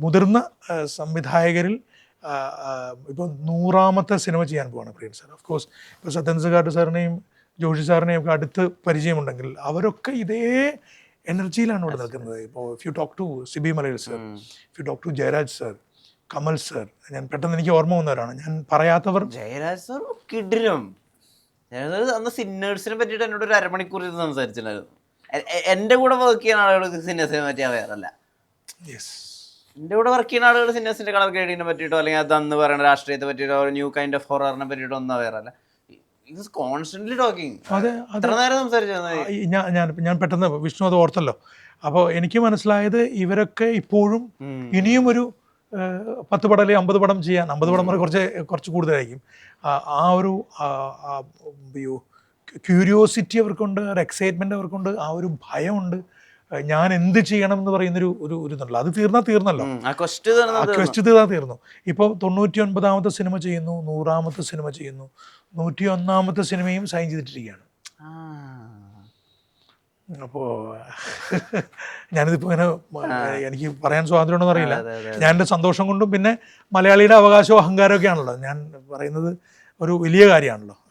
മുതിർന്ന സംവിധായകരിൽ ഇപ്പോൾ 100ാമത്തെ സിനിമ ചെയ്യാൻ പോവാണ് പ്രിയൻ സാർ. ഓഫ് കോഴ്സ് ഇപ്പോൾ സത്യൻസുകാട്ട് സാറിനെയും ജോഷി സാറിനെയും ഒക്കെ അടുത്ത് പരിചയമുണ്ടെങ്കിൽ അവരൊക്കെ ഇതേ എനർജിയിലാണ് ഇവിടെ നിൽക്കുന്നത്. ഇപ്പോൾ if you talk to Sibi Malayil sir, if you talk to Jayaraj sir, Kamal sir, ഞാൻ പെട്ടെന്ന് എനിക്ക് ഓർമ്മ വന്നവരാണ്, ഞാൻ പറയാത്തവർ. ജയരാജ് സർ കിടിലം. അന്ന് സിന്നേഴ്സിനെ പറ്റിയിട്ട് എന്നോട് ഒരു അരമണിക്കൂർ സംസാരിച്ചിട്ടുണ്ടായിരുന്നു. എൻ്റെ കൂടെ വർക്ക് ചെയ്യുന്ന ആളുകൾക്ക് സിന്നേഴ്സിനെ പറ്റി അവയറല്ല. എൻ്റെ കൂടെ വർക്ക് ചെയ്യുന്ന ആളുകൾ സിന്നേഴ്സിന്റെ കളർ ഗ്രേഡിങ്ങിനെ പറ്റിയിട്ടോ അല്ലെങ്കിൽ അത് അന്ന് പറയുന്ന രാഷ്ട്രീയത്തെ പറ്റിയിട്ടോ ന്യൂ കൈൻഡ് ഓഫ് ഹൊററിനെ പറ്റിയിട്ടോ ഒന്നും അവയറല്ല. Constantly talking. എത്ര നേരം സംസാരിച്ചു? ഞാൻ പെട്ടെന്ന് വിഷ്ണു അത് ഓർത്തല്ലോ. അപ്പോൾ എനിക്ക് മനസ്സിലായത് ഇവരൊക്കെ ഇപ്പോഴും ഇനിയും ഒരു 10 പടം അല്ലെങ്കിൽ 50 പടം ചെയ്യാൻ, 50 പടം വരെ കുറച്ച് കൂടുതലായിരിക്കും. ആ ഒരു ക്യൂരിയോസിറ്റി അവർക്കുണ്ട്, ഒരു എക്സൈറ്റ്മെൻറ്റ് അവർക്കുണ്ട്, ആ ഒരു ഭയമുണ്ട്. ഞാൻ എന്ത് ചെയ്യണം എന്ന് പറയുന്നൊരു ഒരു ഇതുണ്ടല്ലോ. അത് തീർന്നല്ലോ, ആ ക്വസ്റ്റ് തീർന്നു. ഇപ്പോൾ 99ാമത്തെ സിനിമ ചെയ്യുന്നു, 100ാമത്തെ സിനിമ ചെയ്യുന്നു, 101ാമത്തെ സിനിമയും സൈൻ ചെയ്തിട്ടിരിക്കുകയാണ്. അപ്പോൾ ഞാനിതിപ്പോൾ ഇങ്ങനെ എനിക്ക് പറയാൻ സ്വാതന്ത്ര്യമുണ്ടെന്ന് അറിയില്ല. ഞാൻ എൻ്റെ സന്തോഷം കൊണ്ടും പിന്നെ മലയാളിയുടെ അവകാശവും അഹങ്കാരമൊക്കെ ആണല്ലോ ഞാൻ പറയുന്നത്, ഒരു വലിയ കാര്യമാണല്ലോ.